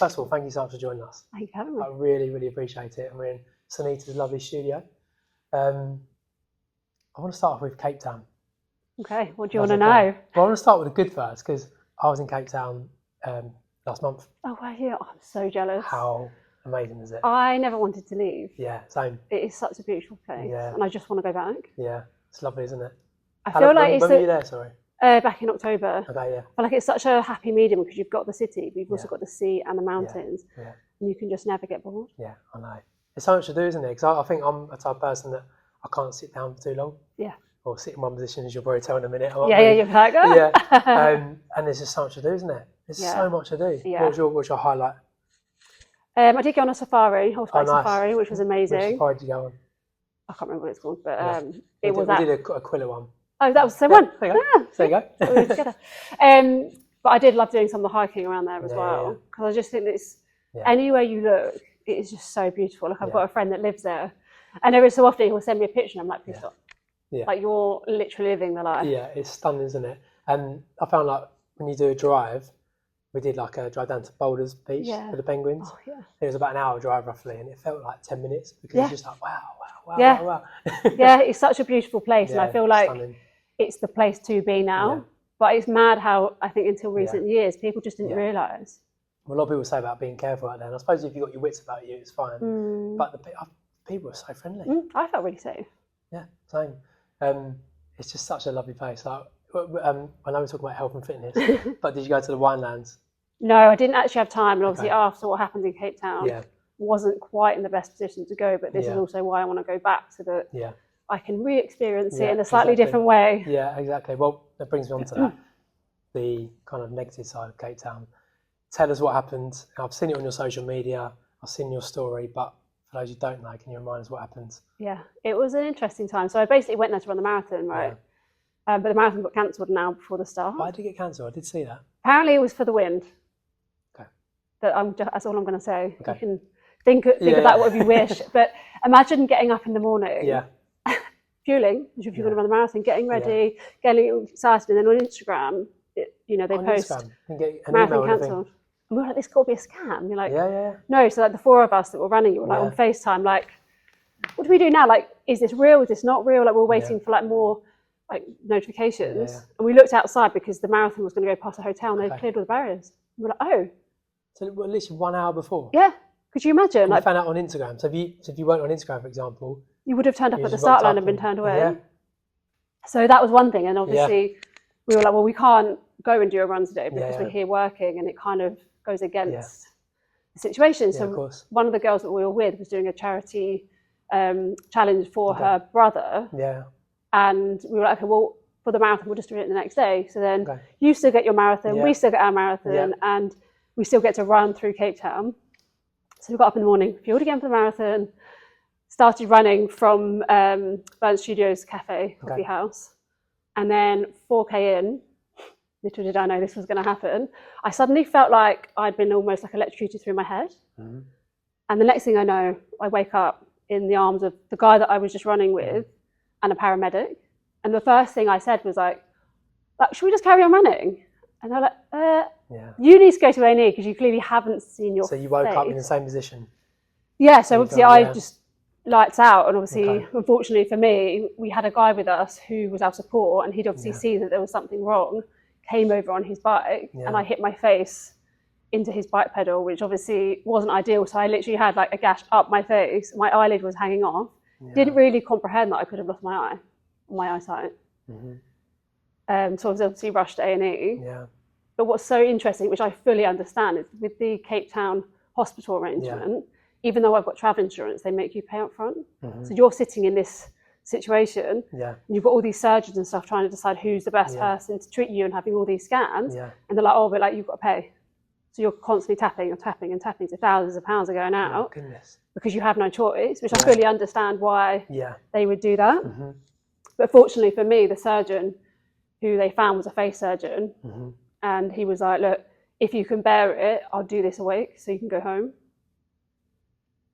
first of all, thank you so much for joining us. Thank you for having me. I really, really appreciate it. And we're in Sunita's lovely studio. I want to start off with Cape Town. Okay, what do you want to know? Well, I want to start with the good first, because I was in Cape Town last month. Oh, wow, yeah. I'm so jealous. How amazing is it? I never wanted to leave. Yeah, same. It is such a beautiful place, Yeah. and I just want to go back. Yeah, it's lovely, isn't it? I feel like when were you there, sorry? Back in October. Okay, yeah. I feel like it's such a happy medium because you've got the city, but you've also got the sea and the mountains, Yeah. and you can just never get bored. Yeah, I know. There's so much to do, isn't there? Because I think I'm a type of person that I can't sit down for too long. Yeah. Or sit in one position, as you'll probably tell in a minute. Yeah, you're like, oh. Yeah. And there's just so much to do, isn't there? There's so much to do. Yeah. What's your highlight? I did go on a safari, horseback nice. safari, which was amazing. Which safari did you go on? I can't remember what it's called, but we did a Aquila one. Oh, that was the same one. There you go. There you go. We were together. But I did love doing some of the hiking around there as well, because I just think that it's anywhere you look, it is just so beautiful. Like I've got a friend that lives there, and every so often he'll send me a picture, and I'm like, please stop. Yeah. Like you're literally living the life. Yeah, it's stunning, isn't it? And I found like when you do a drive, we did like a drive down to Boulders Beach with the penguins. Oh, yeah. It was about an hour drive roughly, and it felt like 10 minutes because it's just like wow. Yeah, it's such a beautiful place, and I feel like stunning. It's the place to be now. Yeah. But it's mad how I think until recent years people just didn't realise. Well, a lot of people say about being careful out there, and I suppose if you've got your wits about you, it's fine. But the people are so friendly. I felt really safe. Yeah, same. It's just such a lovely place. Like, I know we're talking about health and fitness, but did you go to the winelands? No, I didn't actually have time. And obviously after what happened in Cape Town, wasn't quite in the best position to go. But this is also why I want to go back so that I can re-experience it in a slightly different way. Yeah, exactly. Well, that brings me on to that, the kind of negative side of Cape Town. Tell us what happened. I've seen it on your social media. I've seen your story, but for those who don't know, can you remind us what happened? Yeah, it was an interesting time. So I basically went there to run the marathon, right? Yeah. But the marathon got cancelled an hour before the start. Why did it get cancelled? I did see that. Apparently it was for the wind. Okay. That's all I'm going to say. Okay. You can think of that whatever you wish. But imagine getting up in the morning, fueling, as if you're going to run the marathon, getting ready, getting excited, and then on Instagram, they post marathon cancelled. And we were like, this got to be a scam. You're like, no. So like the four of us that were running, you were like on FaceTime, like, what do we do now? Like, is this real? Is this not real? Like, we're waiting for like more like notifications. And we looked outside because the marathon was going to go past a hotel, and they'd cleared all the barriers. And we're like, oh. So at least 1 hour before. Yeah. Could you imagine? And I found out on Instagram. So if you weren't on Instagram, for example, you would have turned up at the start line and been turned away. Yeah. So that was one thing, and obviously we were like, well, we can't go and do a run today because we're here working, and it kind of goes against the situation. So one of the girls that we were with was doing a charity challenge for her brother. Yeah. And we were like, okay, well, for the marathon, we'll just do it the next day. So then you still get your marathon, we still get our marathon, and we still get to run through Cape Town. So we got up in the morning, fueled again for the marathon, started running from Burn Studios Cafe, Coffee House, and then 4K in, little did I know this was going to happen, I suddenly felt like I'd been almost like electrocuted through my head. And the next thing I know, I wake up in the arms of the guy that I was just running with and a paramedic. And the first thing I said was like, should we just carry on running? And they're like, you need to go to A&E because you clearly haven't seen your face. So you woke up in the same position? Yeah, so obviously I just lights out, and obviously, unfortunately for me, we had a guy with us who was our support, and he'd obviously see that there was something wrong, came over on his bike, and I hit my face into his bike pedal, which obviously wasn't ideal. So I literally had like a gash up my face, my eyelid was hanging off. Didn't really comprehend that I could have lost my eyesight. So I was obviously rushed to A&E. But what's so interesting, which I fully understand, is with the Cape Town hospital arrangement, even though I've got travel insurance, they make you pay up front. So you're sitting in this situation, and you've got all these surgeons and stuff trying to decide who's the best person to treat you and having all these scans. And they're like, oh, but like, you've got to pay. So you're constantly tapping and tapping and tapping, so thousands of pounds are going out because you have no choice, which I fully understand why they would do that. But fortunately for me, the surgeon who they found was a face surgeon, and he was like, look, if you can bear it, I'll do this awake so you can go home.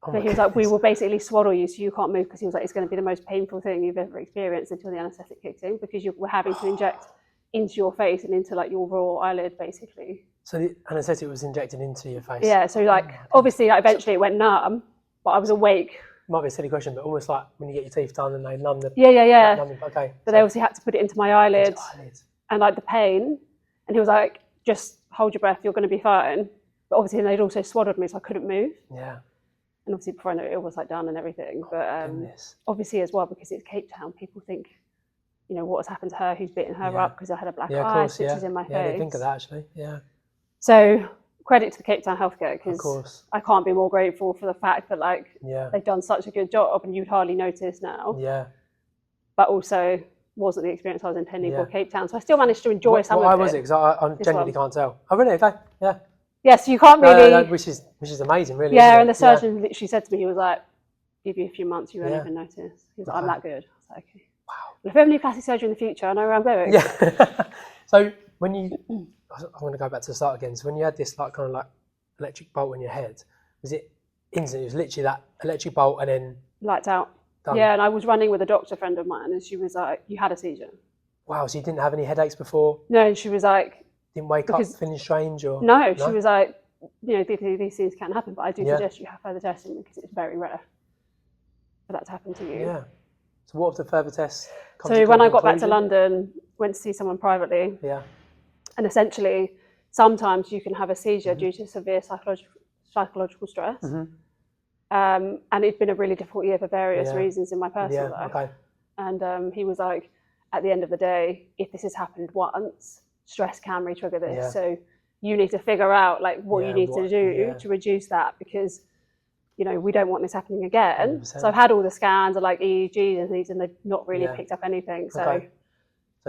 So he was like, we will basically swaddle you so you can't move, because he was like, it's going to be the most painful thing you've ever experienced until the anaesthetic kicks in, because we're having to inject into your face and into like your raw eyelid basically. So the anaesthetic was injected into your face? Yeah, so like, obviously, like, eventually it went numb, but I was awake. Might be a silly question, but almost like when you get your teeth done and they numb the... Yeah. Okay. But they obviously had to put it into my eyelids. And like the pain. And he was like, just hold your breath, you're going to be fine. But obviously they'd also swaddled me so I couldn't move. Yeah. And obviously before I knew it, it was like done and everything. But obviously as well, because it's Cape Town, people think, you know, what has happened to her, who's beaten her up because I had a black eye, stitches in my face. Yeah, I didn't think of that actually, So credit to the Cape Town healthcare, because I can't be more grateful for the fact that like they've done such a good job and you'd hardly notice now. Yeah. But also wasn't the experience I was intending for Cape Town. So I still managed to enjoy some of it. Why was it? Because I genuinely can't tell. Oh really? Okay. Yeah. Yeah, so you can't really... No, which is amazing, really. Yeah, and the surgeon literally said to me, he was like, give you a few months, you won't even notice. He was like, I'm that good. I was like, okay. Wow. Well, if I ever need plastic surgery in the future, I know where I'm going. Yeah. So when you... I want to go back to the start again. So when you had this like kind of like electric bolt in your head, was it instant? It was literally that electric bolt and then... Lights out. Done. Yeah, and I was running with a doctor friend of mine and she was like, you had a seizure. Wow, so you didn't have any headaches before? No, she was like... Didn't wake up feeling strange or... No, she was like, you know, these things can happen, but I do suggest you have further testing because it's very rare for that to happen to you. Yeah. So what have the further tests? So when I got back to London, went to see someone privately. Yeah. And essentially, sometimes you can have a seizure due to severe psychological stress. And it's been a really difficult year for various reasons in my personal life. Okay. And he was like, at the end of the day, if this has happened once, stress can re-trigger this. Yeah. So you need to figure out like what you need to do to reduce that, because you know we don't want this happening again. 100%. So I've had all the scans of like EEGs and things, and they've not really picked up anything. So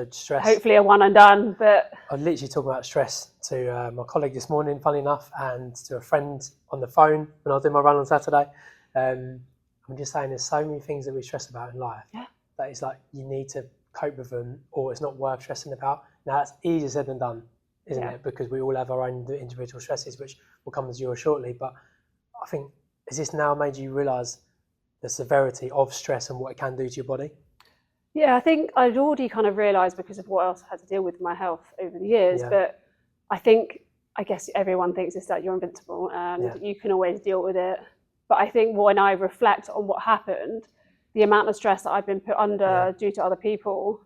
stress, hopefully a one and done. But I was literally talking about stress to my colleague this morning, funny enough, and to a friend on the phone when I was doing my run on Saturday. I'm just saying there's so many things that we stress about in life that it's like you need to cope with them, or it's not worth stressing about. Now that's easier said than done, isn't it? Because we all have our own individual stresses, which will come as yours shortly. But I think, has this now made you realise the severity of stress and what it can do to your body? Yeah, I think I'd already kind of realised because of what else I had to deal with my health over the years. But I guess everyone thinks is that you're invincible and you can always deal with it. But I think when I reflect on what happened, the amount of stress that I've been put under due to other people,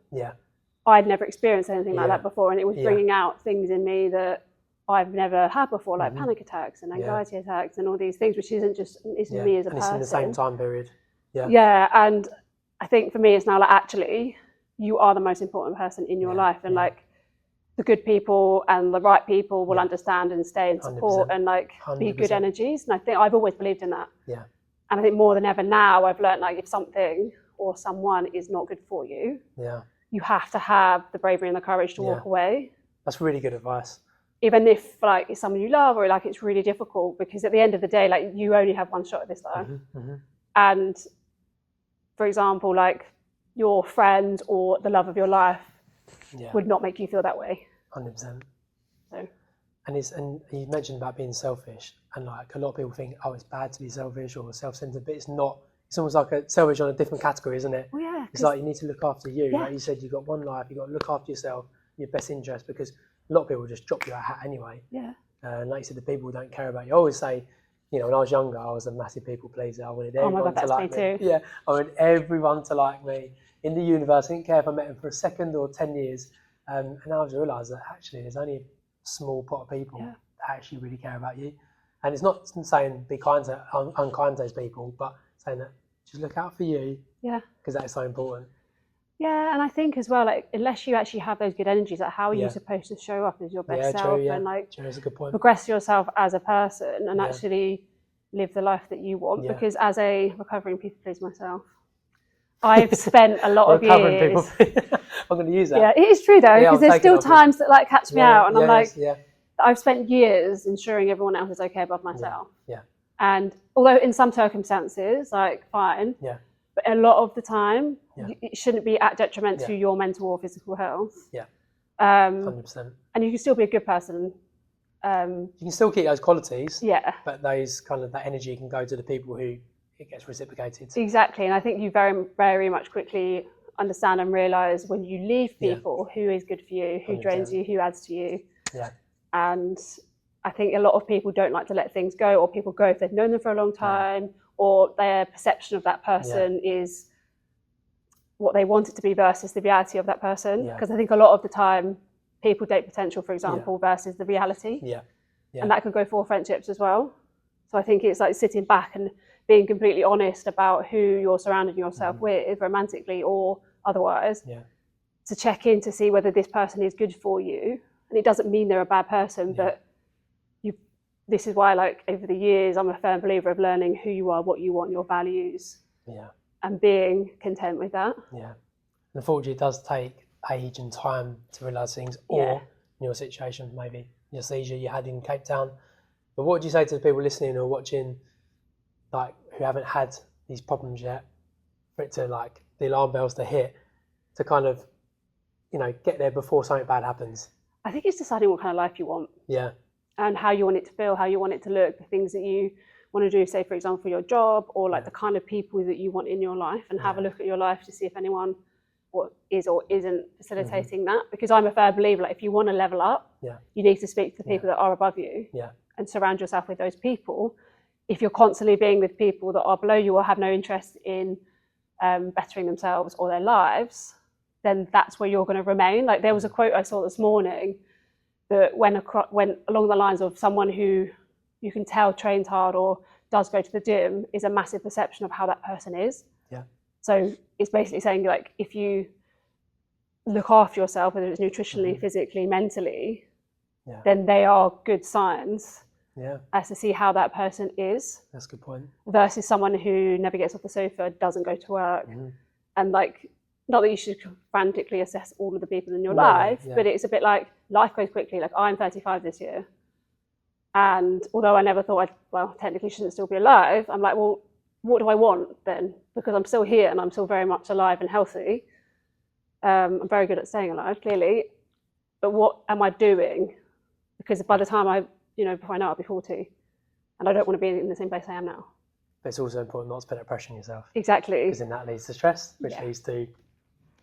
I'd never experienced anything like that before, and it was bringing out things in me that I've never had before, like panic attacks and anxiety attacks and all these things, which isn't just me as a person. It's in the same time period. Yeah, and I think for me it's now like, actually, you are the most important person in your life, and like the good people and the right people will understand and stay and support 100%. And like 100%. Be good energies. And I think I've always believed in that. Yeah. And I think more than ever now, I've learned like if something or someone is not good for you, you have to have the bravery and the courage to walk away. That's really good advice. Even if like it's someone you love or like it's really difficult, because at the end of the day, like you only have one shot at this life. And for example, like your friend or the love of your life would not make you feel that way. 100%. So. And you mentioned about being selfish, and like a lot of people think, oh, it's bad to be selfish or self-centered, but it's not. It's almost like a selfish on a different category, isn't it? Well, yeah. It's like you need to look after you. Like you said, you've got one life, you've got to look after yourself, your best interest, because a lot of people just drop you a hat anyway. Yeah. And like you said, the people who don't care about you. I always say, you know, when I was younger, I was a massive people pleaser. I wanted everyone to like me. Yeah, I wanted everyone to like me. In the universe, I didn't care if I met them for a second or 10 years. And now I've realised that actually there's only a small pot of people that actually really care about you. And it's not saying be kind to unkind to those people, but saying that just look out for you. Yeah. Because that's so important. Yeah, and I think as well, like unless you actually have those good energies, like how are you supposed to show up as your best self and like that's a good point. Progress yourself as a person and actually live the life that you want? Because as a recovering people pleaser myself, I've spent a lot of years. I'm going to use that. Yeah, it is true though, because there's still times that like catch me out, and I'm like, I've spent years ensuring everyone else is okay above myself. Yeah. And although in some circumstances, like fine. Yeah. But a lot of the time, it shouldn't be at detriment to your mental or physical health. Yeah. 100%. And you can still be a good person. You can still keep those qualities. Yeah. But those kind of that energy can go to the people who it gets reciprocated. Exactly. And I think you very, very much quickly understand and realise when you leave people who is good for you, who 100%. Drains you, who adds to you. Yeah. And I think a lot of people don't like to let things go, or people go if they've known them for a long time, or their perception of that person is what they want it to be versus the reality of that person. Because I think a lot of the time people date potential, for example, versus the reality. And that could go for friendships as well. So I think it's like sitting back and being completely honest about who you're surrounding yourself with, romantically or otherwise, to check in to see whether this person is good for you. And it doesn't mean they're a bad person, but this is why, like, over the years, I'm a firm believer of learning who you are, what you want, your values, and being content with that. And unfortunately, it does take age and time to realise things, or in your situation, maybe your seizure you had in Cape Town. But what would you say to the people listening or watching, like, who haven't had these problems yet, for it to, like, the alarm bells to hit, to kind of, you know, get there before something bad happens? I think it's deciding what kind of life you want. And how you want it to feel, how you want it to look, the things that you want to do, say, for example, your job, or like the kind of people that you want in your life, and have a look at your life to see if anyone is or isn't facilitating that. Because I'm a fair believer, like, if you want to level up, you need to speak to people that are above you and surround yourself with those people. If you're constantly being with people that are below you or have no interest in bettering themselves or their lives, then that's where you're going to remain. Like, there was a quote I saw this morning that went along the lines of someone who you can tell trains hard or does go to the gym is a massive perception of how that person is. So it's basically saying, like, if you look after yourself, whether it's nutritionally, physically, mentally, then they are good signs as to see how that person is. That's a good point. Versus someone who never gets off the sofa, doesn't go to work, and, like, not that you should frantically assess all of the people in your life, but it's a bit like life goes quickly. Like, I'm 35 this year, and although I never thought technically shouldn't still be alive, I'm like, well, what do I want then? Because I'm still here and I'm still very much alive and healthy. I'm very good at staying alive, clearly, but what am I doing? Because by the time before I know it, I'll be 40, and I don't want to be in the same place I am now. But it's also important not to put that pressure on yourself. Exactly. Because then that leads to stress, which leads to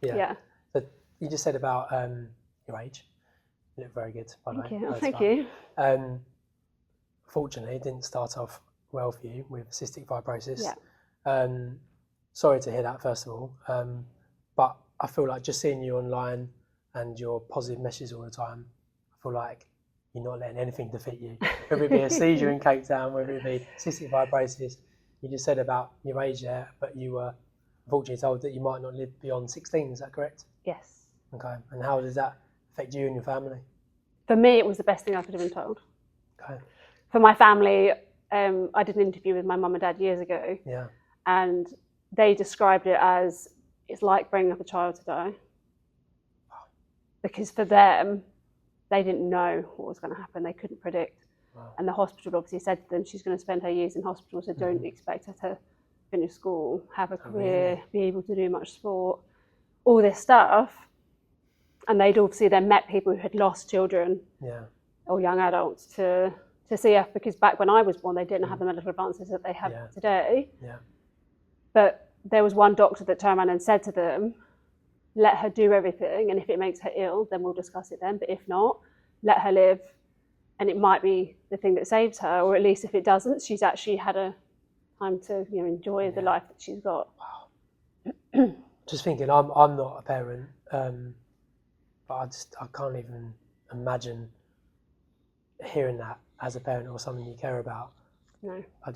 So you just said about your age. You look very good, by the way. Thank you. Fortunately, it didn't start off well for you with cystic fibrosis. Sorry to hear that, first of all. But I feel like just seeing you online and your positive messages all the time, I feel like you're not letting anything defeat you. Whether it be a seizure in Cape Town, whether it be cystic fibrosis. You just said about your age there, but you were unfortunately told that you might not live beyond 16, is that correct? Yes. Okay, and how does that affect you and your family? For me, it was the best thing I could have been told. Okay. For my family, I did an interview with my mum and dad years ago, and they described it as, it's like bringing up a child to die. Wow. Because for them, they didn't know what was going to happen, they couldn't predict. Wow. And the hospital obviously said to them, she's going to spend her years in hospital, so don't expect her to finish school, have a career, be able to do much sport, all this stuff. And they'd obviously then met people who had lost children or young adults to CF, because back when I was born, they didn't have the medical advances that they have today. But there was one doctor that turned around and said to them, let her do everything, and if it makes her ill, then we'll discuss it then. But if not, let her live, and it might be the thing that saves her, or at least if it doesn't, she's actually had a time to enjoy the life that she's got. Wow. Just thinking, I'm not a parent, but I can't even imagine hearing that as a parent or something you care about. No. I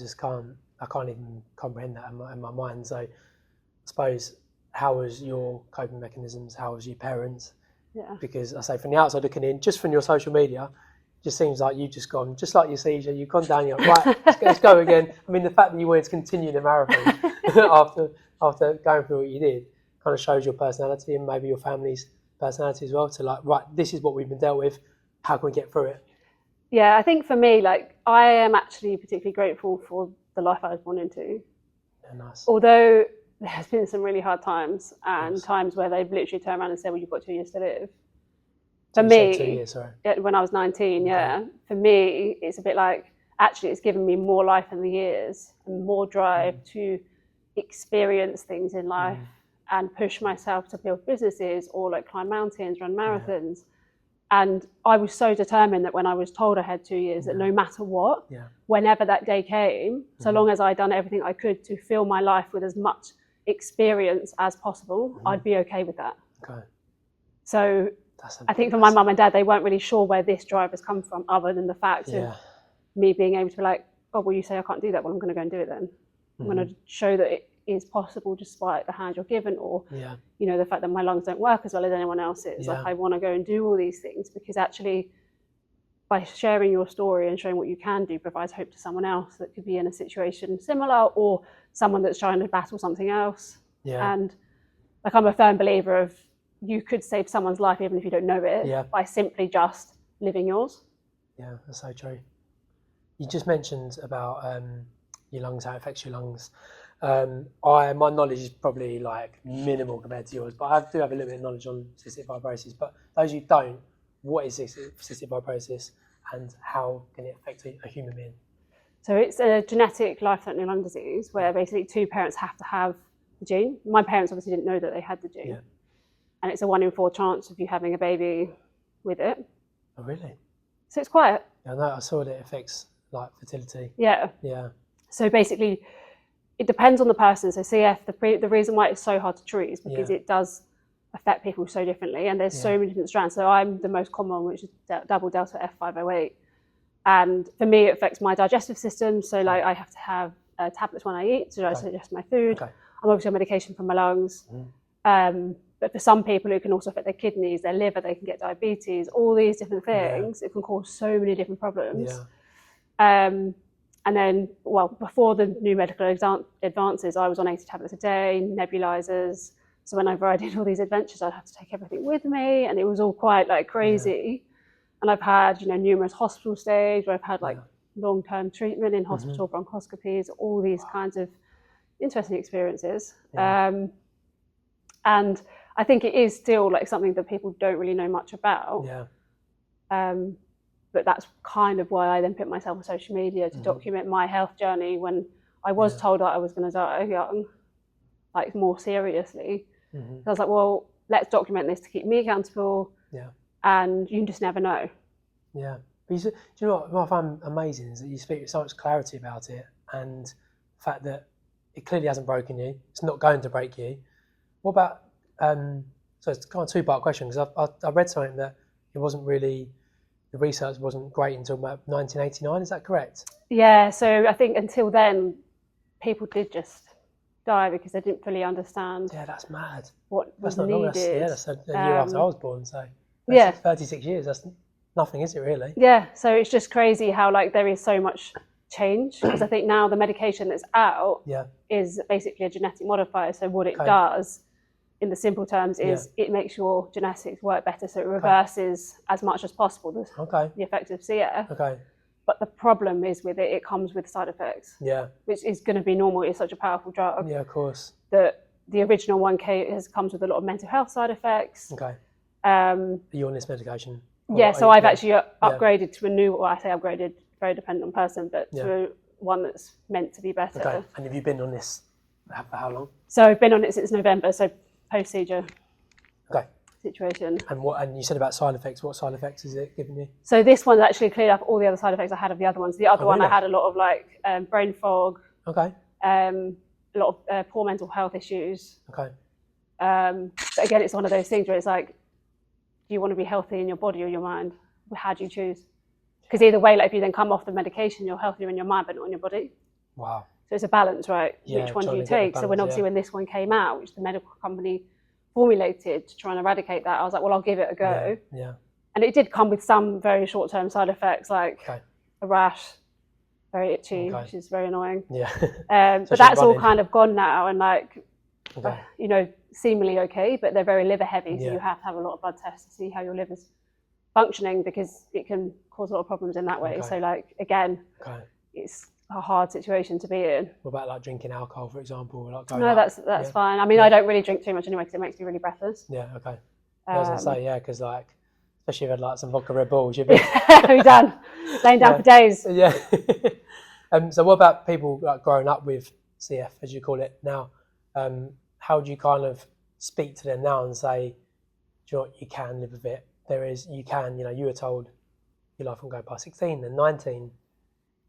can't even comprehend that in my mind. So I suppose, how was your coping mechanisms? How was your parents? Because I say, from the outside looking in, just from your social media, it just seems like you've just gone, just like your seizure, you've gone down, you're like, right, let's go again. I mean, the fact that you wanted to continue the marathon after going through what you did kind of shows your personality and maybe your family's personality as well, to like, right, this is what we've been dealt with, how can we get through it? Yeah, I think for me, like, I am actually particularly grateful for the life I was born into. Yeah, nice. Although there's been some really hard times, and times where they've literally turned around and said, well, you've got 2 years to live. For me, 2 years, sorry. When I was 19, for me, it's a bit like, actually, it's given me more life in the years and more drive to experience things in life and push myself to build businesses or like climb mountains, run marathons. And I was so determined that when I was told I had 2 years, that no matter what, whenever that day came, so long as I'd done everything I could to fill my life with as much experience as possible, I'd be okay with that. Okay. So I think for my mum and dad, they weren't really sure where this drive has come from, other than the fact of me being able to be like, oh, well, you say I can't do that, well, I'm going to go and do it then. I'm going to show that it is possible despite the hand you're given, or you know, the fact that my lungs don't work as well as anyone else's. Like, I want to go and do all these things, because actually by sharing your story and showing what you can do provides hope to someone else that could be in a situation similar, or someone that's trying to battle something else. And like, I'm a firm believer of, you could save someone's life even if you don't know it, by simply just living yours. Yeah, that's so true. You just mentioned about your lungs, how it affects your lungs. My knowledge is probably like minimal compared to yours, but I do have a little bit of knowledge on cystic fibrosis. But those who don't, what is cystic fibrosis, and how can it affect a human being? So it's a genetic life-threatening lung disease where basically two parents have to have the gene. My parents obviously didn't know that they had the gene. And it's a 1 in 4 chance of you having a baby with it. Oh, really? So it's quite... I know, I saw that it affects like fertility. Yeah. So basically, it depends on the person. So CF, the reason why it's so hard to treat is because it does affect people so differently, and there's so many different strands. So I'm the most common, which is double delta F508. And for me, it affects my digestive system. So like, I have to have tablets when I eat to digest my food. I'm obviously on medication for my lungs. But for some people, it can also affect their kidneys, their liver, they can get diabetes, all these different things. It can cause so many different problems. And then, well, before the new medical advances, I was on 80 tablets a day, nebulizers. So whenever I did all these adventures, I'd have to take everything with me, and it was all quite like crazy. And I've had, you know, numerous hospital stays where I've had like long-term treatment in hospital, bronchoscopies, all these kinds of interesting experiences. And I think it is still like something that people don't really know much about. But that's kind of why I then put myself on social media to document my health journey when I was told that I was going to die young, like more seriously. So I was like, well, let's document this to keep me accountable. And you just never know. But do you know what I find amazing is that you speak with so much clarity about it, and the fact that it clearly hasn't broken you. It's not going to break you. What about, so it's kind of a two-part question, because I read something that it wasn't really, the research wasn't great until about 1989, is that correct? Yeah, so I think until then, people did just die because they didn't fully understand. Yeah, that's mad. What was needed. That's a year after I was born, so 36 years, that's nothing, is it really? Yeah, so it's just crazy how like there is so much change, because I think now the medication that's out is basically a genetic modifier. So what it does, in the simple terms, is it makes your genetics work better, so it reverses as much as possible the effects of CF. But the problem is with it, it comes with side effects. Which is going to be normal. It's such a powerful drug. Yeah, of course. That the original one comes with a lot of mental health side effects. Are you on this medication? So I've actually upgraded to a new, well, I say upgraded, very dependent on person, but to one that's meant to be better. And have you been on this for how long? So I've been on it since November, so post-seizure situation. And you said about side effects. What side effects is it giving you? So this one's actually cleared up all the other side effects I had of the other ones. The other one, I had a lot of like brain fog. A lot of poor mental health issues. But again, it's one of those things where it's like, do you want to be healthy in your body or your mind? How do you choose? Because either way, like if you then come off the medication, you're healthier in your mind, but not in your body. So it's a balance, right? Which one do you take? So when this one came out, which the medical company formulated to try and eradicate that, I was like, well, I'll give it a go. And it did come with some very short-term side effects, like a rash, very itchy, which is very annoying. But that's all kind of gone now, and like, you know, seemingly okay, but they're very liver heavy, so you have to have a lot of blood tests to see how your liver's functioning, because it can cause a lot of problems in that way. So like, again, it's a hard situation to be in. What about like drinking alcohol, for example? Like no, that's fine. I mean, I don't really drink too much anyway, because it makes me really breathless. I was gonna say, because like, especially if you had like some vodka Red Bulls, you'd be we're done, laying down for days. So what about people like growing up with CF, as you call it now? How do you kind of speak to them now and say, do you know what, you can live with it, there is, you can, you know, you were told your life will go by 16, then 19,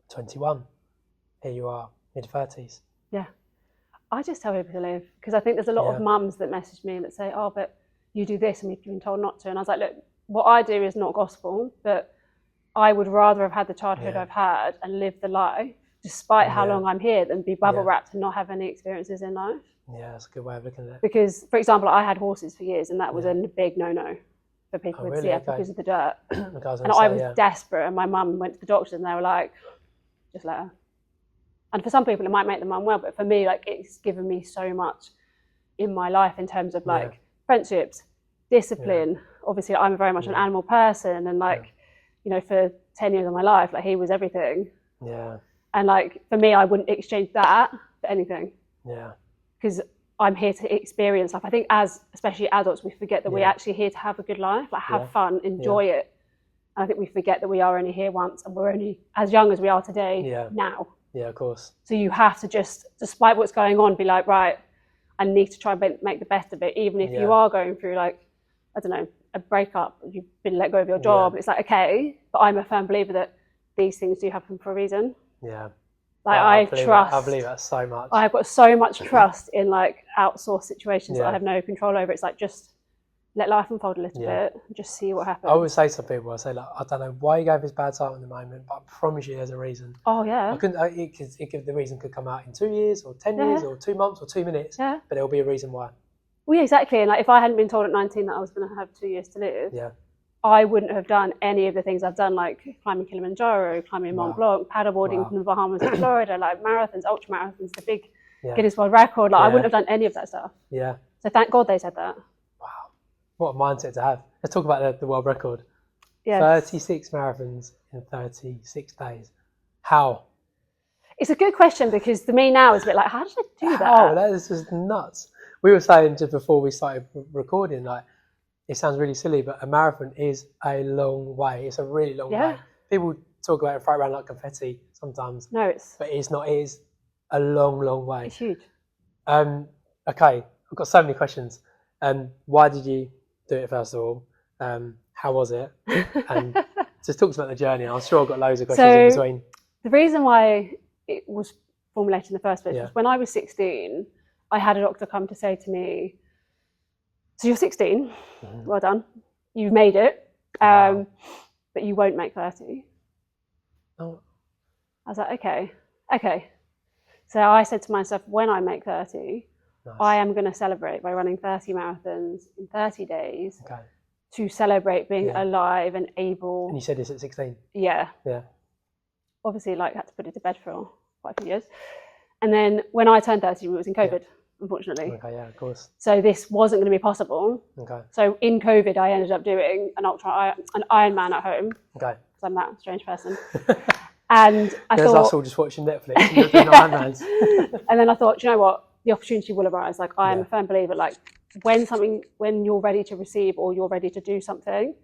21. Here you are, mid-30s. Yeah. I just tell people to live, because I think there's a lot of mums that message me that say, oh, but you do this and we've been told not to. And I was like, look, what I do is not gospel, but I would rather have had the childhood I've had and live the life, despite how long I'm here, than be bubble wrapped and not have any experiences in life. Yeah, that's a good way of looking at it. Because, for example, I had horses for years, and that was a big no-no for people with CF because of the dirt. I was desperate, and my mum went to the doctor, and they were like, just let her. And for some people, it might make them unwell, but for me, like, it's given me so much in my life in terms of like friendships, discipline. Obviously, I'm very much an animal person, and like, you know, for 10 years of my life, like, he was everything. Yeah. And like, for me, I wouldn't exchange that for anything. Yeah. Because I'm here to experience life. I think especially adults, we forget that we're actually here to have a good life, like have fun, enjoy it. And I think we forget that we are only here once, and we're only as young as we are today now. Yeah, of course. So you have to just, despite what's going on, be like, right, I need to try and make the best of it, even if you are going through, like, I don't know, a breakup, you've been let go of your job. It's like, okay, but I'm a firm believer that these things do happen for a reason. Yeah. Like, I believe that so much. I've got so much trust in like outsourced situations that I have no control over. It's like, just let life unfold a little bit and just see what happens. I always say to people, I say, like, I don't know why you gave this bad time at the moment, but I promise you there's a reason. Oh yeah. The reason could come out in 2 years or 10 years or 2 months or 2 minutes, but there'll be a reason why. Well, yeah, exactly. And like, if I hadn't been told at 19 that I was going to have 2 years to live, I wouldn't have done any of the things I've done, like climbing Kilimanjaro, climbing Mont Blanc, paddleboarding from the Bahamas to Florida, like marathons, ultra marathons, the big Guinness World Record. Like, I wouldn't have done any of that stuff. Yeah. So thank God they said that. Wow. What a mindset to have. Let's talk about the world record. Yes. 36 marathons in 36 days. How? It's a good question, because to me now it's a bit like, how did I do that? Oh, that is just nuts. We were saying just before we started recording, like, it sounds really silly, but a marathon is a long way. It's a really long way. People talk about it and throw it around like confetti sometimes. No, but it's not. It is a long, long way. It's huge. Okay, I've got so many questions. Why did you do it, first of all? How was it? And just talk about the journey. I'm sure I've got loads of questions in between. The reason why it was formulated in the first place was when I was 16, I had a doctor come to say to me, so you're 16, well done, you've made it, but you won't make 30. Oh. I was like, okay. So I said to myself, when I make 30, I am going to celebrate by running 30 marathons in 30 days to celebrate being alive and able. And you said this at 16? Yeah. Yeah. Obviously, like, had to put it to bed for quite a few years. And then when I turned 30, it was in COVID. Unfortunately. Okay, yeah, of course. So this wasn't going to be possible. Okay. So in COVID, I ended up doing an Ironman at home. Okay. Because I'm that strange person. And I thought, us all just watching Netflix and you're doing Ironmans. And then I thought, you know what? The opportunity will arise. Like, I am a firm believer, like, when you're ready to receive or you're ready to do something,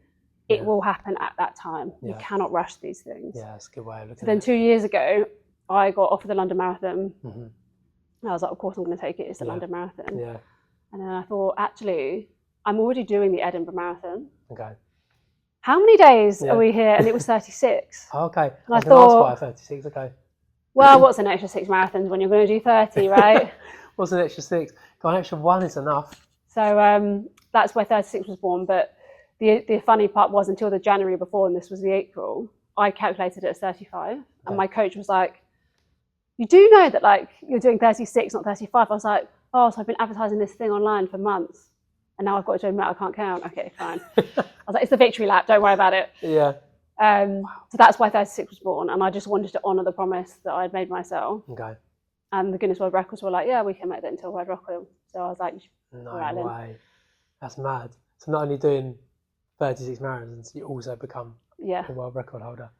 it will happen at that time. You cannot rush these things. Yeah, that's a good way of looking at it. Then 2 years ago, I got offered the London Marathon. I was like, of course I'm going to take it. It's the London Marathon. Yeah. And then I thought, actually, I'm already doing the Edinburgh Marathon. Okay. How many days are we here? And it was 36. Okay. And I thought, 36. Okay. Well, what's an extra 6 marathons when you're going to do 30, right? What's an extra 6? Got an extra 1 is enough. So that's where 36 was born. But the funny part was, until the January before, and this was the April, I calculated it as 35. Okay. And my coach was like, you do know that, like, you're doing 36, not 35. I was like, oh, so I've been advertising this thing online for months, and now I've got to admit I can't count. Okay, fine. I was like, it's the victory lap. Don't worry about it. Yeah. So that's why 36 was born, and I just wanted to honour the promise that I'd made myself. Okay. And the Guinness World Records were like, yeah, we can make that into a world record. So I was like, no way. That's mad. So not only doing 36 marathons, you also become a world record holder,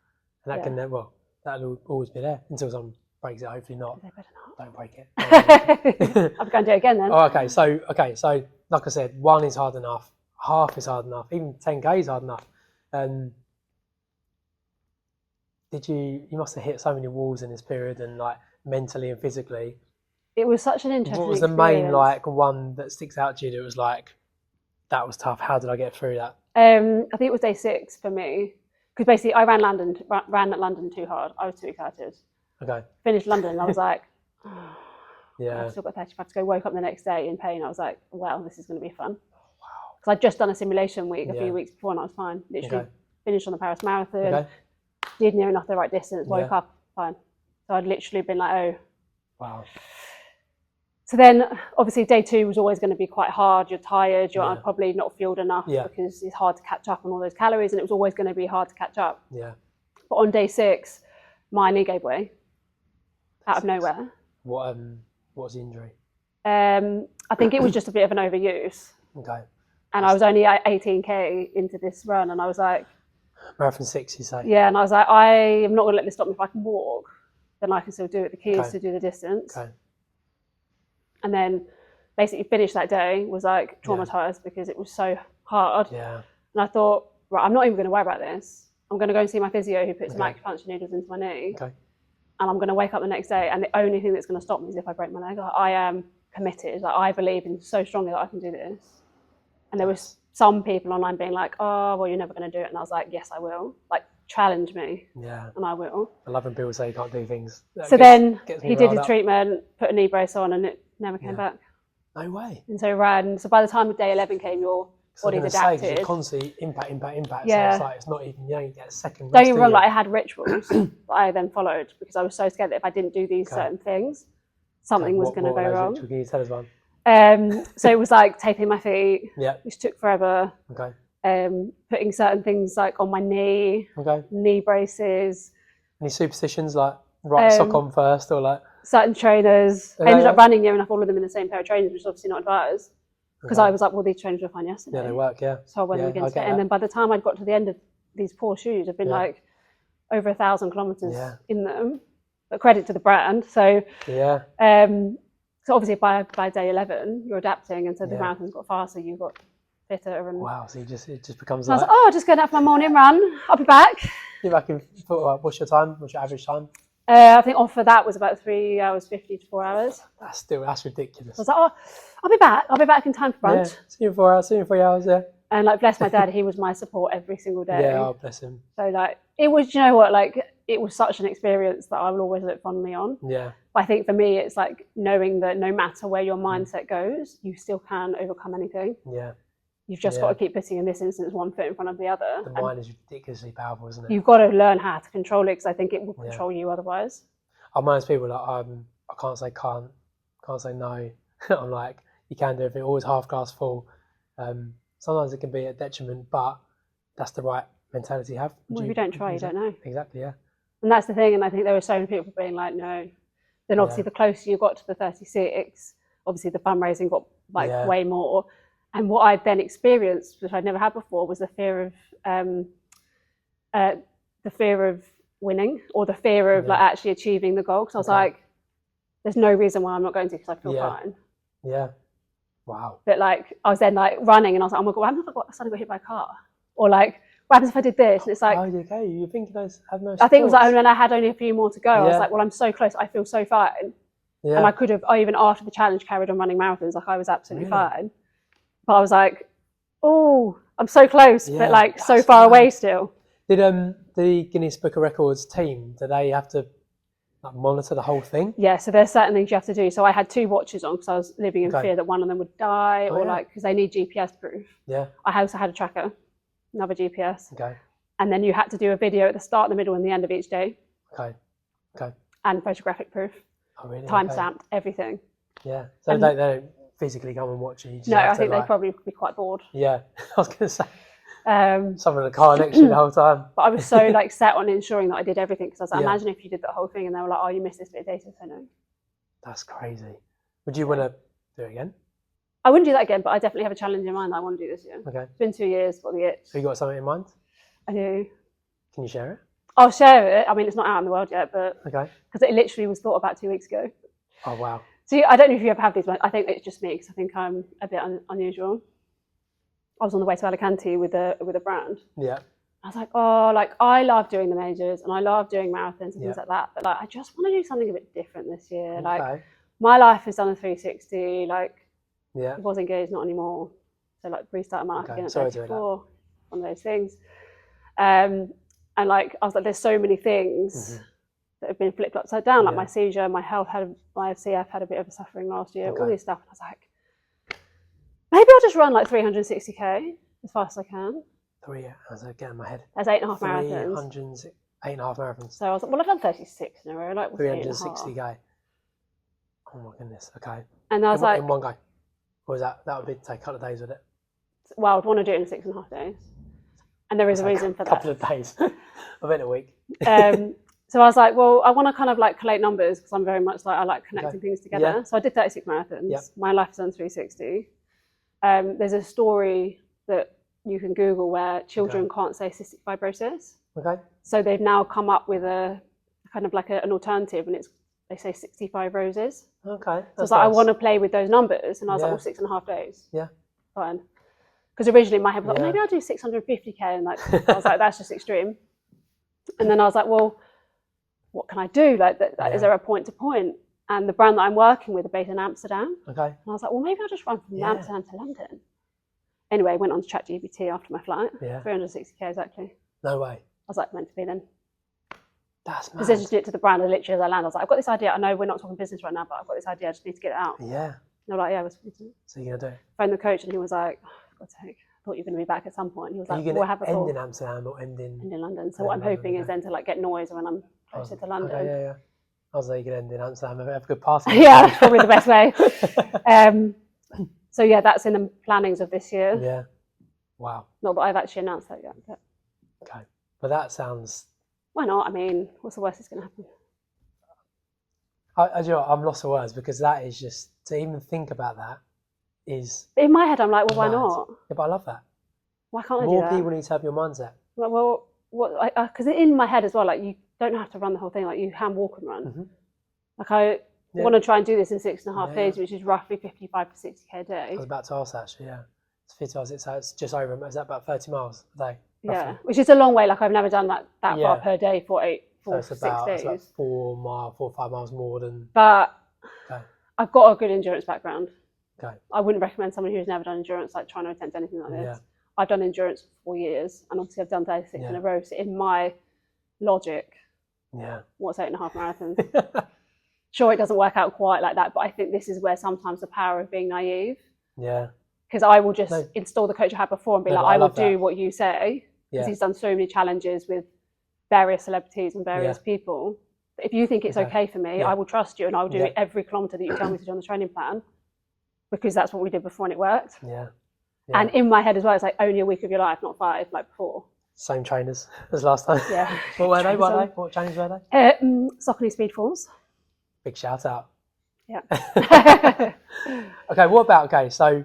and that can that'll always be there until someone breaks it. Hopefully not. They better not. Don't break it. I'll be going to do it again then. Oh, okay. So like I said, 1 is hard enough. Half is hard enough. Even 10K is hard enough. You must have hit so many walls in this period, and like mentally and physically. It was such an interesting What was the main one that sticks out to you that was like, that was tough? How did I get through that? I think it was day 6 for me, because basically I ran at London too hard. I was too excited. Okay. Finished London and I was like, yeah. I've still got 35 to go. Woke up the next day in pain. I was like, well, this is going to be fun. Wow. Because I'd just done a simulation week a few weeks before and I was fine. Literally finished on the Paris Marathon, did near enough the right distance, woke up, fine. So I'd literally been like, oh. Wow. So then obviously day 2 was always going to be quite hard. You're tired, you're probably not fueled enough because it's hard to catch up on all those calories and it was always going to be hard to catch up. Yeah. But on day 6, my knee gave way out of nowhere. What was the injury? I think it was just a bit of an overuse. Okay. And I was only 18k into this run and I was like... Marathon 6, you say? Yeah, and I was like, I am not going to let this stop me. If I can walk, then I can still do it. The key is to do the distance. Okay. And then basically finished that day, was like traumatized because it was so hard. Yeah. And I thought, right, I'm not even going to worry about this. I'm going to go and see my physio who puts some acupuncture needles into my knee. Okay. And I'm going to wake up the next day and the only thing that's going to stop me is if I break my leg. Like, I am committed. Like, I believe in so strongly that I can do this. And there was some people online being like, oh, well, you're never going to do it. And I was like, yes, I will. Like, challenge me. Yeah. And I will. I love when people say you can't do things. So then he did his treatment, put a knee brace on, and it never came back. No way. And so ran. So by the time day 11 came, your body's adapted. You're constantly impact. Yeah. So it's like, it's not even, you don't get a second. Don't get me wrong, like I had rituals that I then followed because I was so scared that if I didn't do these certain things, something was going to go wrong. Can you tell us one? So it was like taping my feet, which took forever. Okay. Putting certain things like on my knee, knee braces. Any superstitions like right sock on first or like? Certain trainers. I ended up running near enough all of them in the same pair of trainers, which is obviously not advised. Because I was like, well, these trainers were fine yesterday. Yeah, they work, So I went against it. And then by the time I'd got to the end of these poor shoes, I've been like over 1,000 kilometers in them. But credit to the brand. So so obviously by day 11, you're adapting, and so the marathons got faster, you got fitter. And wow, so it just becomes like... I was like... like, oh, just going out for my morning run. I'll be back. You're back in... What's your time? What's your average time? I think off for that was about 3 hours 50 to 4 hours. That's ridiculous. I was like, oh, I'll be back. I'll be back in time for brunch. Yeah, see you in 4 hours, see you in 3 hours, And like, bless my dad, he was my support every single day. Yeah, oh, bless him. So like, it was, you know what, like, it was such an experience that I will always look fondly on. Yeah. But I think for me, it's like knowing that no matter where your mindset goes, you still can overcome anything. Yeah. You've just got to keep putting, in this instance, one foot in front of the other. The mind is ridiculously powerful, isn't it? You've got to learn how to control it because I think it will control you otherwise. I'm one of those people that I can't say can't say no. I'm like, you can do everything, always half glass full. Sometimes it can be a detriment, but that's the right mentality to have. Well, if you don't try, you don't know. Exactly, yeah. And that's the thing, and I think there were so many people being like, no. Then obviously the closer you got to the 36, obviously the fundraising got like way more. And what I'd then experienced, which I'd never had before, was the fear of winning, or the fear of like actually achieving the goal. Because I was like, there's no reason why I'm not going to, because I feel fine. Yeah. Wow. But like, I was then like running and I was like, oh my God, what happens if I suddenly got hit by a car? Or like, what happens if I did this? And it's like, oh, okay, you think those have no I think it was like, and then I had only a few more to go. I was like, well, I'm so close, I feel so fine. Yeah. And I could have, even after the challenge, carried on running marathons, like I was absolutely fine. But I was like, oh, I'm so close, but like so far away still. Did the Guinness Book of Records team, do they have to like monitor the whole thing? Yeah, so there's certain things you have to do. So I had 2 watches on because I was living in fear that one of them would die, or like, because they need GPS proof. Yeah. I also had a tracker, another GPS. Okay. And then you had to do a video at the start, the middle, and the end of each day. Okay. Okay. And photographic proof. Oh, really? Time-stamped, everything. Yeah. So they don't physically come and watch you? No, I think they'd probably be quite bored. Yeah, I was going to say. Someone in the car next to you the whole time. But I was so like set on ensuring that I did everything, because I was like, imagine if you did the whole thing and they were like, oh, you missed this bit of data. So no. That's crazy. Would you want to do it again? I wouldn't do that again, but I definitely have a challenge in mind that I want to do this year. Okay. It's been 2 years, got the itch. So you got something in mind? I do. Can you share it? I'll share it. I mean, it's not out in the world yet, but because it literally was thought about 2 weeks ago. Oh wow. So I don't know if you ever have these, but I think it's just me, because I think I'm a bit unusual. I was on the way to Alicante with a brand. Yeah. I was like, oh, like I love doing the majors and I love doing marathons and things like that, but like I just want to do something a bit different this year. Okay. Like my life has done a 360. Like, I was engaged, not anymore. So like restarted my life again at 34. one of those things. And like, I was like, there's so many things that have been flipped upside down, like my seizure, my CF had a bit of a suffering last year, all this stuff. And I was like, maybe I'll just run like 360k as fast as I can. As I get in my head. That's 8.5 marathons. 8.5 marathons. So I was like, well, I've done 36 in a row, like 360k. Oh my goodness. Okay. And I was like, in one go. Or was that would be take a couple of days with it? Well, I'd want to do it in 6.5 days. And there is a reason for that. A couple of days. I bet a week. So I was like, well, I want to kind of like collate numbers because I'm very much like, I like connecting things together. Yeah. So I did 36 marathons. Yep. My life's done 360. There's a story that you can Google where children can't say cystic fibrosis. Okay. So they've now come up with a kind of like an alternative, and they say 65 roses. Okay. So I was like, I want to play with those numbers, and I was like, well, 6.5 days. Yeah. Fine. Because originally my head was like, maybe I'll do 650k, and like I was like, that's just extreme. And then I was like, well, what can I do? Like, is there a point to point? And the brand that I'm working with are based in Amsterdam. Okay. And I was like, well, maybe I'll just run from Amsterdam to London. Anyway, went on to ChatGPT after my flight. Yeah. 360k exactly. No way. I was like, meant to be then. That's mad. Presented it to the brand, and literally as I landed, I was like, I've got this idea. I know we're not talking business right now, but I've got this idea. I just need to get it out. Yeah. And they're like, yeah, we're speaking to it. So you're going to do it? Phoned the coach, and he was like, oh, for God's sake, I thought you were going to be back at some point. And he was like, we'll have a call. End in Amsterdam or end in London. So what I'm hoping is then to like get noise when I'm closer to London. Okay, yeah. I was like, you could end in Amsterdam, have a good party. Yeah, that's probably the best way. So yeah, that's in the plannings of this year. Yeah. Wow. Not that I've actually announced that yet. But... Okay. But that sounds... Why not? I mean, what's the worst that's going to happen? You know, I'm lost for words, because that is just, to even think about that is... In my head, I'm like, well, why not? Yeah, but I love that. Why can't I do that? More people need to have your mindset. Well, because in my head as well, like, you don't have to run the whole thing. Like, you can walk and run. Mm-hmm. Like, I want to try and do this in 6.5 days, which is roughly 55 to 60k a day. I was about to ask that, actually, yeah. It's 50 hours, it's just over, is that about 30 miles a day? Roughly? Yeah, which is a long way. Like, I've never done that far per day for 6 days. It's like 4 or 5 miles more than... But I've got a good endurance background. Okay. I wouldn't recommend someone who's never done endurance, like, trying to attempt anything like this. Yeah. I've done endurance for 4 years, and obviously I've done 36 in a row. So in my logic, what's 8.5 marathons? Sure, it doesn't work out quite like that, but I think this is where sometimes the power of being naive. Yeah. Because I will just install the coach I had before and be like, I will do what you say. Because he's done so many challenges with various celebrities and various people. But if you think it's okay for me, I will trust you, and I will do every kilometre that you tell me to do on the training plan, because that's what we did before and it worked. Yeah. And in my head as well, it's like only a week of your life, not 5, like before. Same trainers as last time. Yeah. What were they? What trainers were they? Saucony Speed Force. Big shout out. Yeah. Okay, what about, so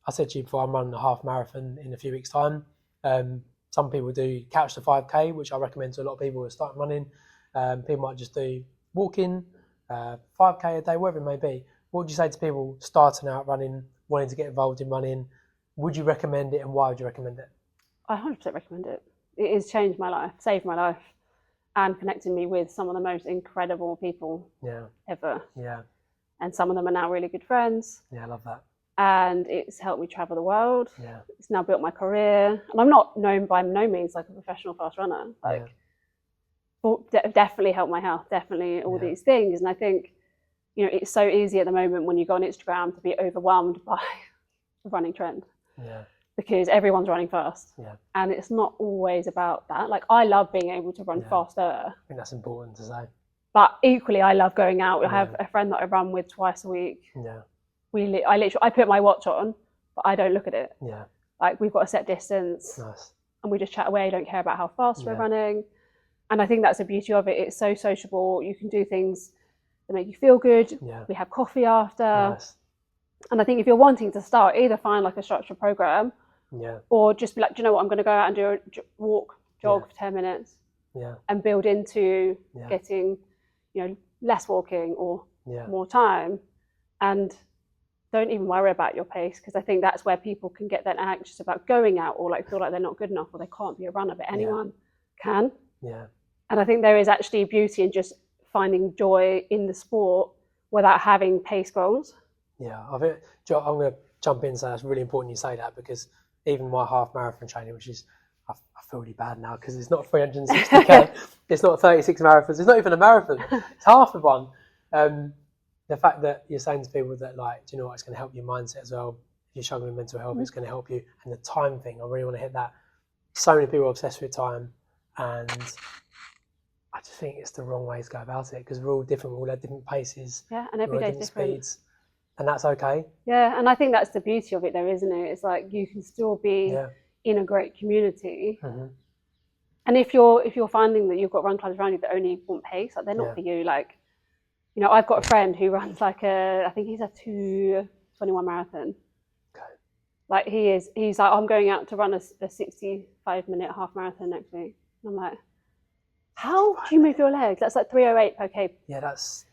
I said to you before, I'm running a half marathon in a few weeks' time. Some people do couch to 5k, which I recommend to a lot of people who are starting running. People might just do walking, 5k a day, whatever it may be. What would you say to people starting out running, wanting to get involved in running? Would you recommend it, and why would you recommend it? I 100% recommend it. It has changed my life, saved my life, and connected me with some of the most incredible people ever. Yeah. And some of them are now really good friends. Yeah, I love that. And it's helped me travel the world. Yeah. It's now built my career. And I'm not known by no means like a professional fast runner. Like, definitely helped my health, definitely all these things. And I think, you know, it's so easy at the moment when you go on Instagram to be overwhelmed by the running trend. Yeah. Because everyone's running fast. Yeah. And it's not always about that. Like, I love being able to run faster. I think that's important to say. But equally, I love going out. I have a friend that I run with twice a week. Yeah. I put my watch on, but I don't look at it. Yeah. Like, we've got a set distance. Nice. And we just chat away. Don't care about how fast we're running. And I think that's the beauty of it. It's so sociable. You can do things that make you feel good. Yeah. We have coffee after. Nice. And I think if you're wanting to start, either find like a structured program, or just be like, do you know what, I'm going to go out and do a jog for 10 minutes, and build into getting, you know, less walking or more time, and don't even worry about your pace, because I think that's where people can get that anxious about going out, or like feel like they're not good enough, or they can't be a runner, but anyone can. Yeah. And I think there is actually beauty in just finding joy in the sport without having pace goals. Yeah, I think I'm going to jump in and say that's really important you say that, because even my half marathon training, which is I feel really bad now because it's not 360k, it's not 36 marathons, it's not even a marathon, it's half of one. The fact that you're saying to people that, like, do you know what, it's going to help your mindset as well. If you're struggling with mental health, it's going to help you. And the time thing, I really want to hit that. So many people are obsessed with time, and I just think it's the wrong way to go about it, because we're all different, we all have different paces, and every day's different speeds, and that's okay. And I think that's the beauty of it though, isn't it? It's like you can still be in a great community, and if you're finding that you've got run clubs around you that only want pace, like they're not for you. Like, you know, I've got a friend who runs like I think he's a 2:21 marathon. Like he's like, I'm going out to run a 65-minute half marathon next week. And I'm like, how do you move your legs? That's like 3:08 per k. Yeah, that's.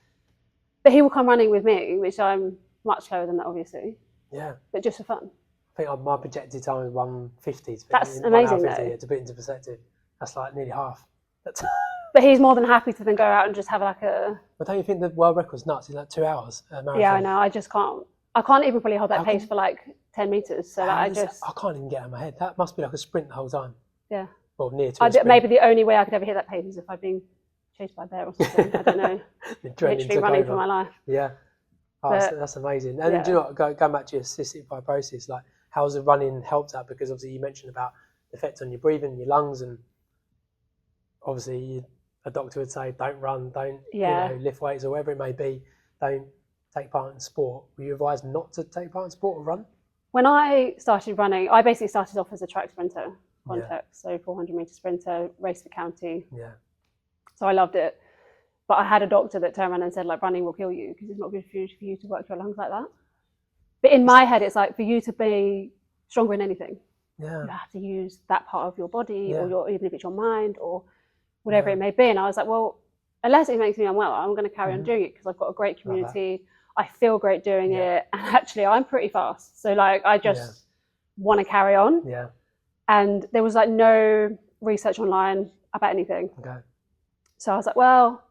But he will come running with me, which I'm much slower than that, obviously. Yeah. But just for fun. I think my projected time is 1:50. That's amazing, though. To put it into perspective, that's like nearly half. But he's more than happy to then go out and just have like a. But don't you think the world record's nuts? It's like 2 hours a marathon. Yeah, I know. I just can't. I can't even probably hold that pace for like 10 meters. So like, I can't even get out of my head. That must be like a sprint the whole time. Yeah. Well, near to a sprint. Maybe the only way I could ever hit that pace is if I'd been chased by a bear or something. I don't know. Literally running for my life. Yeah. Oh, that's amazing. And do you know what, going back to your cystic fibrosis, like, how's the running helped that? Because obviously you mentioned about the effect on your breathing, your lungs, and obviously a doctor would say don't run, don't lift weights or whatever it may be, don't take part in sport. Were you advised not to take part in sport or run? When I started running, I basically started off as a track sprinter, context, so 400-meter sprinter, raced for county. Yeah. So I loved it. But I had a doctor that turned around and said, like, running will kill you because it's not good for you to work your lungs like that. But in my head, it's like, for you to be stronger in anything, you have to use that part of your body, or even if it's your mind or whatever it may be. And I was like, well, unless it makes me unwell, I'm going to carry on doing it because I've got a great community. I feel great doing it. And actually, I'm pretty fast. So, like, I just want to carry on. Yeah. And there was, like, no research online about anything. Okay. So I was like, well,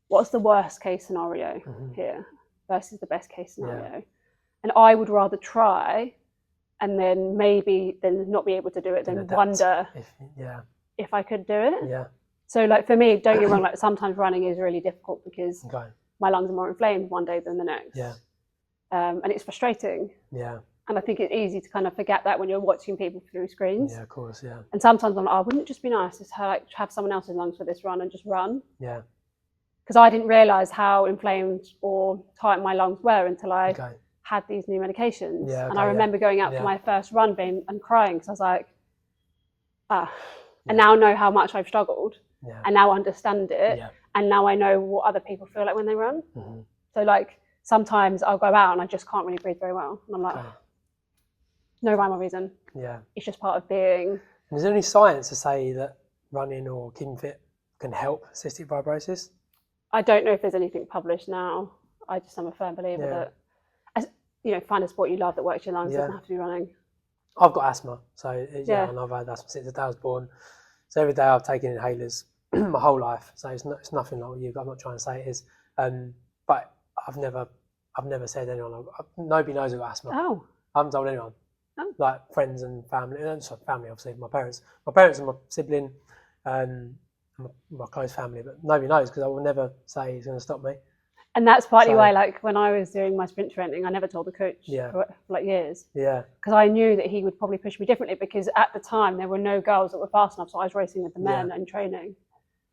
what's the worst case scenario here versus the best case scenario? Yeah. And I would rather try and then maybe then not be able to do it, then wonder if I could do it. Yeah. So, like, for me, don't get me wrong, like, sometimes running is really difficult because my lungs are more inflamed one day than the next. Yeah. And it's frustrating. Yeah. And I think it's easy to kind of forget that when you're watching people through screens. Yeah, of course, yeah. And sometimes I'm like, oh, wouldn't it just be nice to have someone else's lungs for this run and just run? Yeah. Because I didn't realise how inflamed or tight my lungs were until I had these new medications. Yeah, and I remember going out for my first run and crying because I was like, and now I know how much I've struggled. Yeah. And now I understand it. Yeah. And now I know what other people feel like when they run. Mm-hmm. So, like, sometimes I'll go out and I just can't really breathe very well. And I'm like, no rhyme or reason. Yeah. It's just part of being. Is there any science to say that running or keeping fit can help cystic fibrosis? I don't know if there's anything published now. I just am a firm believer that, you know, find a sport you love that works your lungs. Doesn't have to be running. I've got asthma, so and I've had asthma since the day I was born. So every day I've taken inhalers my whole life. So it's nothing like what you. I'm not trying to say it is, but I've never said to anyone. Nobody knows I've got asthma. Oh. I haven't told anyone. Oh. Like friends and family, and family obviously. My parents and my sibling, my close family, but nobody knows because I will never say it's going to stop me. And that's partly why, like, when I was doing my sprint training, I never told the coach for like years. Yeah. Because I knew that he would probably push me differently because at the time there were no girls that were fast enough, so I was racing with the men and training.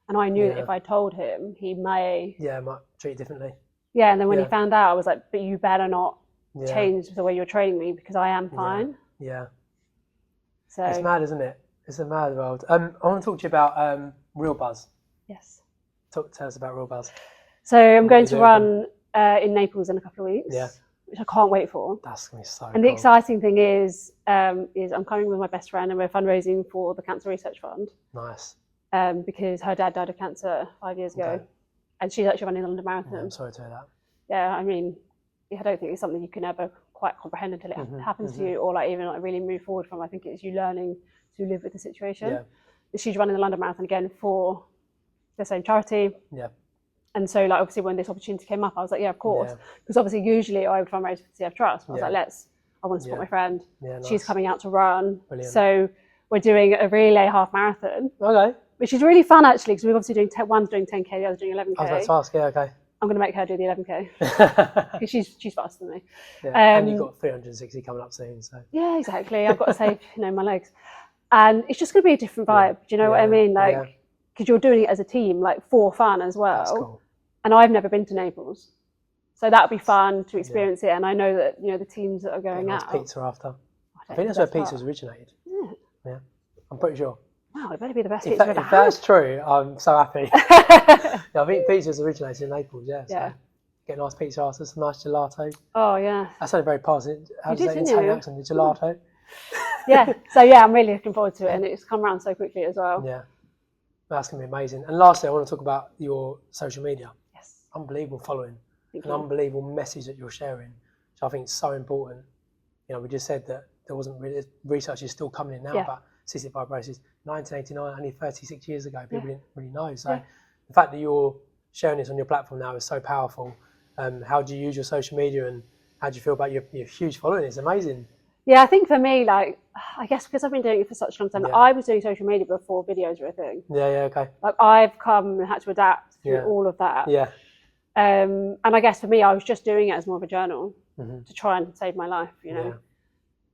And I knew that if I told him, he might treat differently. Yeah, and then when he found out, I was like, but you better not change the way you're training me because I am fine. Yeah. So it's mad, isn't it? It's a mad world. I want to talk to you about Real Buzz. Yes. Tell us about Real Buzz. So I'm going to run in Naples in a couple of weeks, which I can't wait for. That's going to be so cool. The exciting thing is I'm coming with my best friend and we're fundraising for the Cancer Research Fund. Nice. Because her dad died of cancer 5 years ago and she's actually running the London Marathon. Yeah, I'm sorry to hear that. Yeah, I mean, I don't think it's something you can ever quite comprehend until it happens to you or like even like really move forward from. I think it's you learning to live with the situation. Yeah. But she's running the London Marathon again for the same charity. Yeah. And so, like, obviously, when this opportunity came up, I was like, yeah, of course. Because obviously, usually I would fundraise for CF Trust. I was like, I want to support my friend. Yeah, nice. She's coming out to run. Brilliant. So we're doing a relay half marathon. Okay. Which is really fun actually, because we're obviously doing one's doing 10k, the other's doing 11k. I was about to ask, yeah, okay. I'm going to make her do the 11k because she's faster than me. Yeah. And you've got 360 coming up soon, so. Yeah, exactly. I've got to save, my legs, and it's just going to be a different vibe. Do you know what I mean? Like, because you're doing it as a team, like for fun as well. That's cool. And I've never been to Naples, so that would be fun to experience it. And I know that the teams that are going out. Pizza after. I think that's where pizza was originated. Yeah, I'm pretty sure. Wow, it better be the best pizza I've ever had. If that's true, I'm so happy. I think pizza's originated in Naples, so get a nice pizza after, some nice gelato. Oh, yeah. That sounded very positive. How does that Italian accent? The gelato? Yeah, so I'm really looking forward to it, and it's come around so quickly as well. Yeah, that's going to be amazing. And lastly, I want to talk about your social media. Yes. Unbelievable following, unbelievable message that you're sharing, which I think is so important. We just said that there wasn't really, research is still coming in now about cystic fibrosis. 1989, only 36 years ago, people didn't really know. So the fact that you're sharing this on your platform now is so powerful. How do you use your social media, and how do you feel about your huge following? It's amazing. Yeah, I think for me, like, I guess because I've been doing it for such a long time, I was doing social media before videos were a thing. Yeah, okay. Like, I've come and had to adapt through all of that. Yeah. And I guess for me, I was just doing it as more of a journal to try and save my life,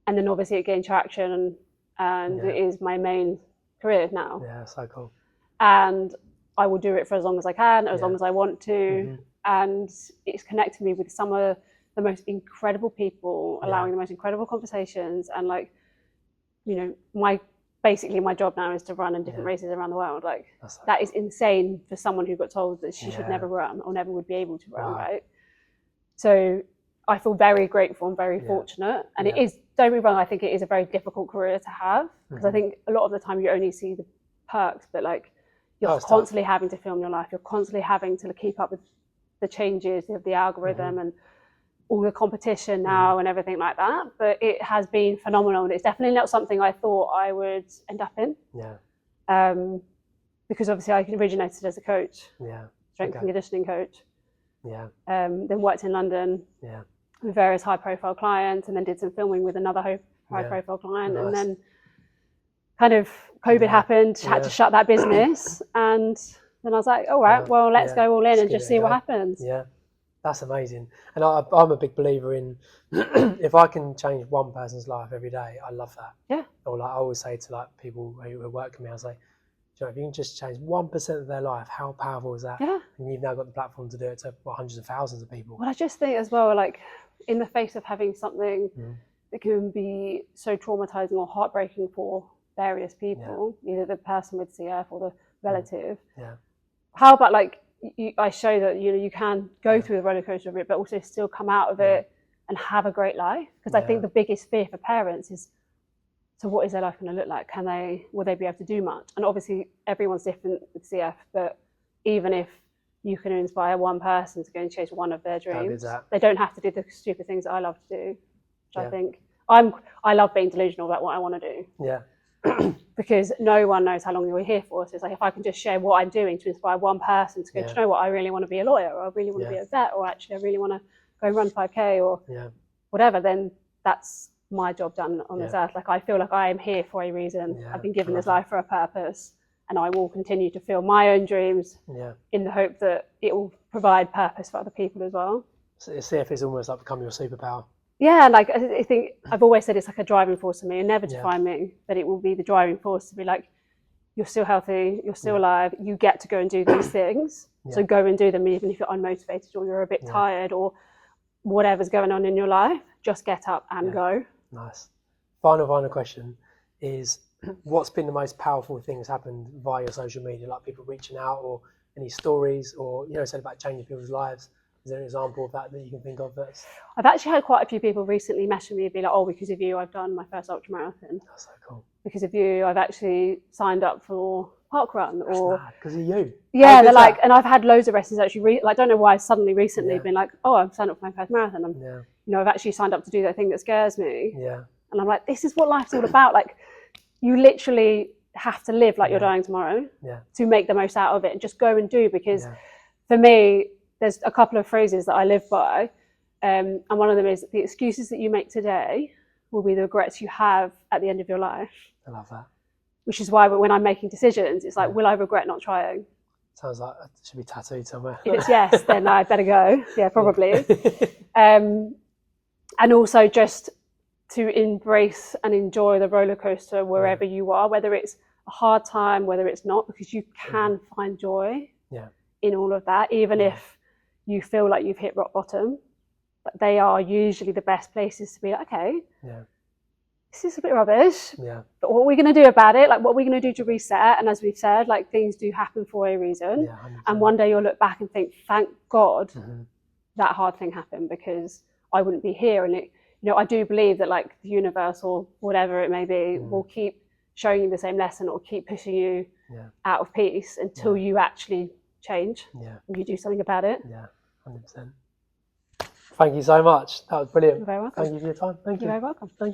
And then obviously it gained traction, and it is my main career now. Yeah, so cool. And I will do it for as long as I can, as long as I want to. And it's connected me with some of the most incredible people, allowing the most incredible conversations. And like, my job now is to run in different races around the world. Like, that is insane for someone who got told that she should never run or never would be able to run, right? So I feel very grateful and very fortunate. And it is, don't be wrong, I think it is a very difficult career to have, because I think a lot of the time you only see the perks, but like, you're constantly having to film your life. You're constantly having to keep up with the changes of the algorithm and all the competition now and everything like that. But it has been phenomenal, and it's definitely not something I thought I would end up in. Yeah. Because obviously I originated as a coach, strength and conditioning coach. Yeah. Then worked in London. Yeah. With various high-profile clients, and then did some filming with another high-profile client, and then kind of COVID happened, had to shut that business, and then I was like, all right, well, let's go all in and just see what happens. Yeah, that's amazing. And I'm a big believer in if I can change one person's life every day, I love that. Yeah. Or like I always say to people who work with me, I say, if you can just change 1% of their life, how powerful is that? Yeah. And you've now got the platform to do it to hundreds of thousands of people. Well, I just think as well, like, in the face of having something that can be so traumatizing or heartbreaking for various people, either the person with CF or the relative. Yeah. How about I show that you can go through the roller coaster of it, but also still come out of it and have a great life? Because I think the biggest fear for parents is, so what is their life going to look like? Will they be able to do much? And obviously everyone's different with CF, but even if you can inspire one person to go and chase one of their dreams, they don't have to do the stupid things that I love to do, which I think I love being delusional about what I want to do. Yeah. Because no one knows how long you're here for. So it's like, if I can just share what I'm doing to inspire one person to go, do you know what, I really want to be a lawyer, or I really want to be a vet, or actually I really want to go and run 5K or whatever, then that's my job done on this earth. Like, I feel like I am here for a reason. I've been given this life for a purpose, and I will continue to feel my own dreams in the hope that it will provide purpose for other people as well. So CF is almost like becoming your superpower. Yeah, like, I think I've always said it's like a driving force for me, and never define me, but it will be the driving force to be like, you're still healthy, you're still alive, you get to go and do these things. So go and do them, even if you're unmotivated or you're a bit tired or whatever's going on in your life, just get up and go. Nice. Final question is, what's been the most powerful thing that's happened via your social media, like people reaching out, or any stories, or said about changing people's lives? Is there an example of that you can think of? I've actually had quite a few people recently message me and be like, oh, because of you, I've done my first ultra marathon. That's so cool. Because of you, I've actually signed up for parkrun. Or because of you. Yeah, they're like, and I've had loads of wrestlers actually, I don't know why suddenly recently been like, oh, I've signed up for my first marathon. I've actually signed up to do that thing that scares me. Yeah. And I'm like, this is what life's all about. Like, you literally have to live like you're dying tomorrow to make the most out of it, and just go and do. Because for me, there's a couple of phrases that I live by, and one of them is, the excuses that you make today will be the regrets you have at the end of your life. I love that. which is why when I'm making decisions, it's like, will I regret not trying? Sounds like it should be tattooed somewhere. If it's yes, then I better go. Yeah, probably. And also just to embrace and enjoy the roller coaster wherever you are, whether it's a hard time, whether it's not, because you can find joy in all of that, even if you feel like you've hit rock bottom. But they are usually the best places to be like, okay, this is a bit rubbish, but what are we going to do about it? Like, what are we going to do to reset? And as we've said, like, things do happen for a reason. And one day you'll look back and think, thank God that hard thing happened, because I wouldn't be here. And it, you know, I do believe that, like, the universe or whatever it may be will keep showing you the same lesson, or keep pushing you out of peace until you actually change and you do something about it. 100%. Thank you so much. That was brilliant. You're very welcome. Thank you for your time. Thank you. You're very welcome. Thank you.